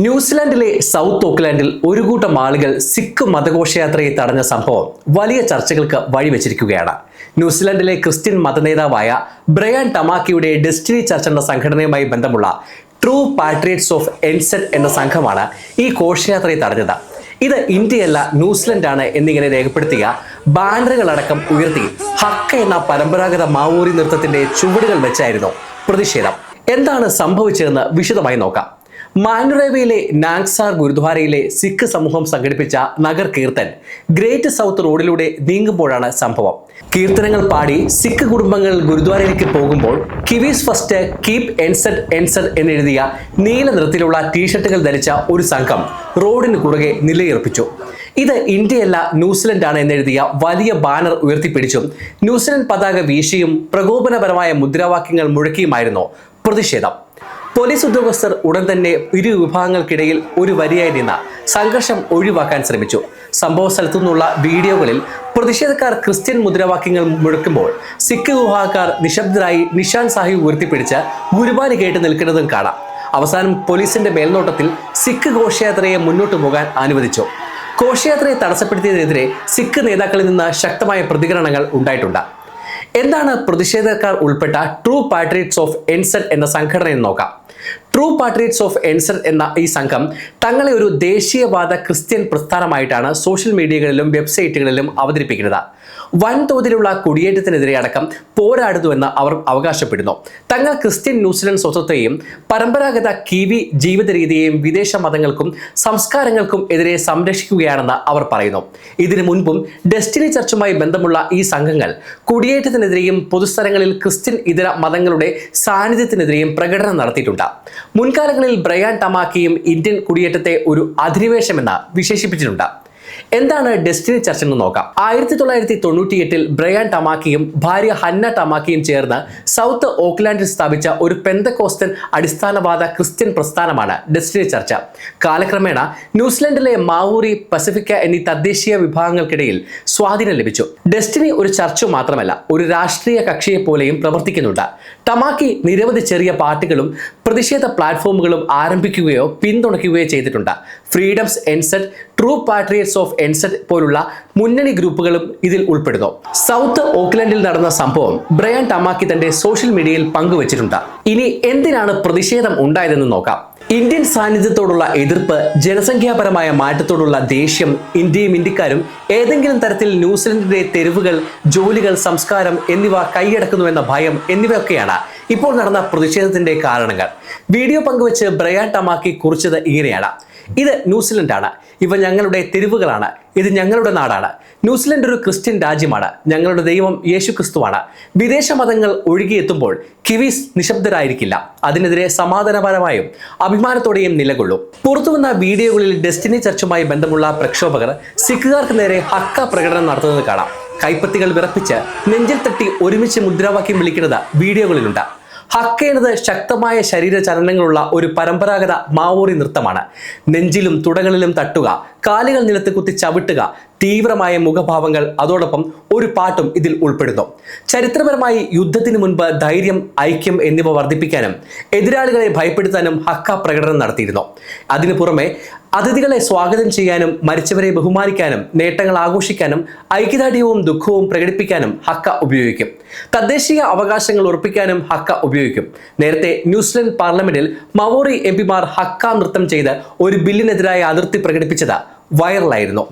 ന്യൂസിലാൻഡിലെ south ഓക്ലാൻഡിൽ ഒരു കൂട്ടം ആളുകൾ സിഖ് മതഘോഷയാത്രയെ തടഞ്ഞ സംഭവം വലിയ ചർച്ചകൾക്ക് വഴിവെച്ചിരിക്കുകയാണ്. ന്യൂസിലാൻഡിലെ ക്രിസ്ത്യൻ മതനേതാവായ ബ്രയാൻ ടമാക്കിയുടെ ഡെസ്റ്റിനി ചർച്ച് എന്ന സംഘടനയുമായി ബന്ധമുള്ള ട്രൂ പാട്രിയറ്റ്സ് ഓഫ് എൻസെറ്റ് എന്ന സംഘമാണ് ഈ ഘോഷയാത്രയെ തടഞ്ഞത്. ഇത് ഇന്ത്യയല്ല ന്യൂസിലൻഡാണ് എന്നിങ്ങനെ രേഖപ്പെടുത്തിയ ബാനറുകളടക്കം ഉയർത്തി ഹക്ക എന്ന പരമ്പരാഗത മാവോറി നൃത്തത്തിന്റെ ചുവടുകൾ വെച്ചായിരുന്നു പ്രതിഷേധം. എന്താണ് സംഭവിച്ചതെന്ന് വിശദമായി നോക്കാം. മാനുറേവയിലെ നാങ്സാർ ഗുരുദ്വാരയിലെ സിഖ് സമൂഹം സംഘടിപ്പിച്ച നഗർ കീർത്തൻ ഗ്രേറ്റ് സൗത്ത് റോഡിലൂടെ നീങ്ങുമ്പോഴാണ് സംഭവം. കീർത്തനങ്ങൾ പാടി സിഖ് കുടുംബങ്ങൾ ഗുരുദ്വാരയിലേക്ക് പോകുമ്പോൾ Kiwis first keep NZ NZ എന്നെഴുതിയ നീല നിറത്തിലുള്ള ടീഷർട്ടുകൾ ധരിച്ച ഒരു സംഘം റോഡിന് കുറുകെ നിലയുറപ്പിച്ചു. ഇത് ഇന്ത്യയല്ല ന്യൂസിലൻഡാണ് എന്നെഴുതിയ വലിയ ബാനർ ഉയർത്തിപ്പിടിച്ചും ന്യൂസിലൻഡ് പതാക വീശിയും പ്രകോപനപരമായ മുദ്രാവാക്യങ്ങൾ മുഴക്കിയുമായിരുന്നു പ്രതിഷേധം. പോലീസ് ഉദ്യോഗസ്ഥർ ഉടൻ തന്നെ ഇരു വിഭാഗങ്ങൾക്കിടയിൽ ഒരു വരിയായി നിന്ന സംഘർഷം ഒഴിവാക്കാൻ ശ്രമിച്ചു. സംഭവ സ്ഥലത്തു നിന്നുള്ള വീഡിയോകളിൽ പ്രതിഷേധക്കാർ ക്രിസ്ത്യൻ മുദ്രാവാക്യങ്ങൾ മുഴക്കുമ്പോൾ സിഖ് വിഭാഗക്കാർ നിശബ്ദരായി നിഷാൻ സാഹിബ് ഉയർത്തിപ്പിടിച്ച് ഗുരുബാനി കേട്ട് നിൽക്കുന്നതും കാണാം. അവസാനം പോലീസിന്റെ മേൽനോട്ടത്തിൽ സിഖ് ഘോഷയാത്രയെ മുന്നോട്ടു പോകാൻ അനുവദിച്ചു. ഘോഷയാത്രയെ തടസ്സപ്പെടുത്തിയതിനെതിരെ സിഖ് നേതാക്കളിൽ നിന്ന് ശക്തമായ പ്രതികരണങ്ങൾ ഉണ്ടായിട്ടുണ്ട്. എന്താണ് പ്രതിഷേധക്കാർ ഉൾപ്പെട്ട ട്രൂ പാട്രിയറ്റ്സ് ഓഫ് എൻസെറ്റ് എന്ന സംഘടന എന്ന് നോക്കാം. ട്രൂ പാട്രിയറ്റ്സ് ഓഫ് എൻസെറ്റ് എന്ന ഈ സംഘം തങ്ങളെ ഒരു ദേശീയവാദ ക്രിസ്ത്യൻ പ്രസ്ഥാനമായിട്ടാണ് സോഷ്യൽ മീഡിയകളിലും വെബ്സൈറ്റുകളിലും അവതരിപ്പിക്കുന്നത്. വൻതോതിലുള്ള കുടിയേറ്റത്തിനെതിരെ അടക്കം പോരാടുന്നുവെന്ന് അവർ അവകാശപ്പെടുന്നു. തങ്ങൾ ക്രിസ്ത്യൻ ന്യൂസിലൻഡ് സ്വത്വത്തെയും പരമ്പരാഗത കിവി ജീവിത രീതിയെയും വിദേശ മതങ്ങൾക്കും സംസ്കാരങ്ങൾക്കും എതിരെ സംരക്ഷിക്കുകയാണെന്ന് അവർ പറയുന്നു. ഇതിനു മുൻപും ഡെസ്റ്റിനി ചർച്ചുമായി ബന്ധമുള്ള ഈ സംഘങ്ങൾ കുടിയേറ്റത്തിനെതിരെയും പൊതുസ്ഥലങ്ങളിൽ ക്രിസ്ത്യൻ ഇതര മതങ്ങളുടെ സാന്നിധ്യത്തിനെതിരെയും പ്രകടനം നടത്തിയിട്ടുണ്ട്. മുൻകാലങ്ങളിൽ ബ്രയാൻ ടമാക്കിയും ഇന്ത്യൻ കുടിയേറ്റത്തെ ഒരു അധിനിവേശമെന്ന് വിശേഷിപ്പിച്ചിട്ടുണ്ട്. എന്താണ് ഡെസ്റ്റിനി ചർച്ച് എന്ന് നോക്കാം. 1998 ബ്രയാൻ ടമാക്കിയും ഭാര്യ ഹന്ന ടമാക്കിയും ചേർന്ന് സൗത്ത് ഓക്ലാൻഡിൽ സ്ഥാപിച്ച ഒരു പെന്തക്കോസ്റ്റൽ അടിസ്ഥാനവാദ ക്രിസ്ത്യൻ പ്രസ്ഥാനമാണ് ഡെസ്റ്റിനി ചർച്ച്. കാലക്രമേണ ന്യൂസിലൻഡിലെ മാവോറി, പസഫിക്ക എന്നീ തദ്ദേശീയ വിഭാഗങ്ങൾക്കിടയിൽ സ്വാധീനം ലഭിച്ചു. ഡെസ്റ്റിനി ഒരു ചർച്ച് മാത്രമല്ല, ഒരു രാഷ്ട്രീയ കക്ഷിയെ പോലെയും പ്രവർത്തിക്കുന്നുണ്ട്. ടമാക്കി നിരവധി ചെറിയ പാർട്ടികളും പ്രതിഷേധ പ്ലാറ്റ്ഫോമുകളും ആരംഭിക്കുകയോ പിന്തുണയ്ക്കുകയോ ചെയ്തിട്ടുണ്ട്. Freedoms NZ, True Patriots of NZ പോലുള്ള മുന്നണി ഗ്രൂപ്പുകളും ഇതിൽ ഉൾപ്പെടുന്നു. സൗത്ത് ഓക്ലൻഡിൽ നടന്ന സംഭവം ബ്രയാൻ ടമാക്കി തന്റെ സോഷ്യൽ മീഡിയയിൽ പങ്കുവച്ചിട്ടുണ്ട്. ഇനി എന്തിനാണ് പ്രതിഷേധം ഉണ്ടായതെന്ന് നോക്കാം. ഇന്ത്യൻ സാന്നിധ്യത്തോടുള്ള എതിർപ്പ്, ജനസംഖ്യാപരമായ മാറ്റത്തോടുള്ള ദേഷ്യം, ഇന്ത്യയും ഇന്ത്യക്കാരും ഏതെങ്കിലും തരത്തിൽ ന്യൂസിലൻഡിന്റെ തെരുവുകൾ, ജോലികൾ, സംസ്കാരം എന്നിവ കൈയടക്കുന്നുവെന്ന ഭയം എന്നിവയൊക്കെയാണ് ഇപ്പോൾ നടന്ന പ്രതിഷേധത്തിന്റെ കാരണങ്ങൾ. വീഡിയോ പങ്കുവച്ച് ബ്രയാൻ ടമാക്കി കുറിച്ചത് ഇങ്ങനെയാണ്: ഇത് ന്യൂസിലൻഡാണ്, ഇവ ഞങ്ങളുടെ തെരുവുകളാണ്, ഇത് ഞങ്ങളുടെ നാടാണ്. ന്യൂസിലൻഡ് ഒരു ക്രിസ്ത്യൻ രാജ്യമാണ്, ഞങ്ങളുടെ ദൈവം യേശു ക്രിസ്തുവാണ്. വിദേശ മതങ്ങൾ ഒഴുകിയെത്തുമ്പോൾ കിവീസ് നിശബ്ദരായിരിക്കില്ല, അതിനെതിരെ സമാധാനപരമായും അഭിമാനത്തോടെയും നിലകൊള്ളും. പുറത്തുവന്ന വീഡിയോകളിൽ ഡെസ്റ്റിനി ചർച്ചുമായി ബന്ധമുള്ള പ്രക്ഷോഭകർ സിഖുകാർക്ക് നേരെ ഹക്ക പ്രകടനം നടത്തുന്നത് കാണാം. കൈപ്പത്തികൾ വിറപ്പിച്ച് നെഞ്ചിൽ തട്ടി ഒരുമിച്ച് മുദ്രാവാക്യം വിളിക്കുന്നത് വീഡിയോകളിലുണ്ട്. ഹക്ക എന്നത് ശക്തമായ ശരീര ചലനങ്ങളുള്ള ഒരു പരമ്പരാഗത മാവോറി നൃത്തമാണ്. നെഞ്ചിലും തുടകളിലും തട്ടുക, കാലുകൾ നിലത്ത് കുത്തി ചവിട്ടുക, തീവ്രമായ മുഖഭാവങ്ങൾ, അതോടൊപ്പം ഒരു പാട്ടും ഇതിൽ ഉൾപ്പെടുന്നു. ചരിത്രപരമായി യുദ്ധത്തിന് മുൻപ് ധൈര്യം, ഐക്യം എന്നിവ വർദ്ധിപ്പിക്കാനും എതിരാളികളെ ഭയപ്പെടുത്താനും ഹക്ക പ്രകടനം നടത്തിയിരുന്നു. അതിനു പുറമെ അതിഥികളെ സ്വാഗതം ചെയ്യാനും മരിച്ചവരെ ബഹുമാനിക്കാനും നേട്ടങ്ങൾ ആഘോഷിക്കാനും ഐക്യദാർഢ്യവും ദുഃഖവും പ്രകടിപ്പിക്കാനും ഹക്ക ഉപയോഗിക്കും. തദ്ദേശീയ അവകാശങ്ങൾ ഉറപ്പിക്കാനും ഹക്ക ഉപയോഗിക്കും. നേരത്തെ ന്യൂസിലൻഡ് പാർലമെന്റിൽ മാവോറി എംപിമാർ ഹക്ക നൃത്തം ചെയ്ത് ഒരു ബില്ലിനെതിരായ അതിർത്തി പ്രകടിപ്പിച്ചത് വൈറലായിരുന്നു.